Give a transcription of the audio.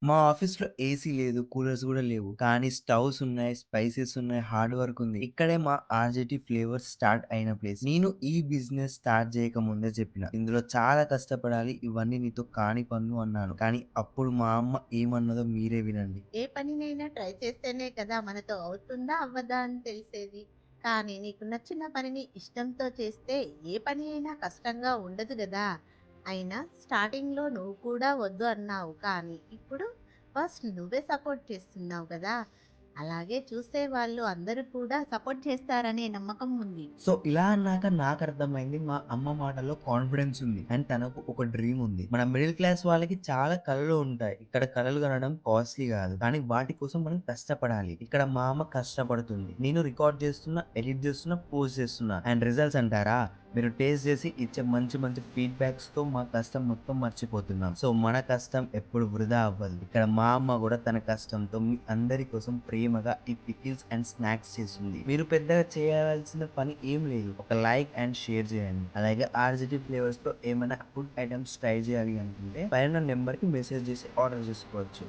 మా ఆఫీస్‌లో ఏసీ లేదు. కూలర్స్ గూడా లేవు. కానీ స్టవ్స్ ఉన్నాయి, స్పైసెస్ ఉన్నాయి, హార్డ్ వర్క్ ఉంది. ఇక్కడే మా ఆర్‌జేటీ ఫ్లేవర్స్ స్టార్ట్ అయిన ప్లేస్. నేను ఈ బిజినెస్ స్టార్ట్ చేయకముందే చెప్పిన. ఇందులో చాలా కష్టపడాలి. ఇవన్నీ నీతో కాని పనులు అన్నాను. కానీ అప్పుడు మా అమ్మ ఏమన్నదో మీరే వినండి. ఏ పనినైనా ట్రై చేస్తేనే కదా మనతో అవుతుందా, అవ్వదా అని తెలిసేది. కానీ నీకు నచ్చిన పనిని ఇష్టంతో చేస్తే ఏ పని అయినా కష్టంగా ఉండదు గదా! అయినా స్టార్టింగ్‌లో నువ్వు కూడా వద్దు అన్నావు. కానీ ఇప్పుడు ఫస్ట్ నువ్వే సపోర్ట్ చేస్తున్నావు కదా! అలాగే చూసేవాళ్ళు అందరూ కూడా సపోర్ట్ చేస్తారనే నమ్మకం ఉంది. సో, ఇలా అన్నాక నాకర్థమైంది మా అమ్మ మాటల్లో కాన్ఫిడెన్స్ ఉంది. అండ్ తనకు ఒక డ్రీమ్ ఉంది. మన మిడిల్ క్లాస్ వాళ్ళకి చాలా కలలు ఉంటాయి. ఇక్కడ కలలు కనడం కాస్ట్‌లీ గాదు. కానీ వాటి కోసం మనం కష్టపడాలి. ఇక్కడ మా అమ్మ కష్టపడుతుంది. నేను రికార్డ్ చేస్తున్నా, ఎడిట్ చేస్తున్నా, పోస్ట్ చేస్తున్నా. అండ్ రిజల్ట్స్ అంటారా? మీరు టేస్ట్ చేసి ఇచ్చే మంచి మంచి ఫీడ్‌బ్యాక్స్‌తో మా కష్టం మొత్తం మర్చిపోతున్నాం. సో, మన కష్టం ఎప్పుడు వృధా అవ్వదు. ఇక్కడ మా అమ్మ గూడా తన కష్టంతో మీ అందరి కోసం ప్రేమగా ఈ పికిల్స్ అండ్ స్నాక్స్ చేస్తుంది. మీరు పెద్దగా చేయాల్సిన పని ఏం లేదు. ఒక లైక్ అండ్ షేర్ చేయండి. అలాగే ఆర్జిటి ఫ్లేవర్స్‌తో ఏమైనా ఫుడ్ ఐటెమ్స్ ట్రై చేయాలి అనుకుంటే పైన నెంబర్‌కి మెసేజ్ చేసి ఆర్డర్ చేసుకోవచ్చు.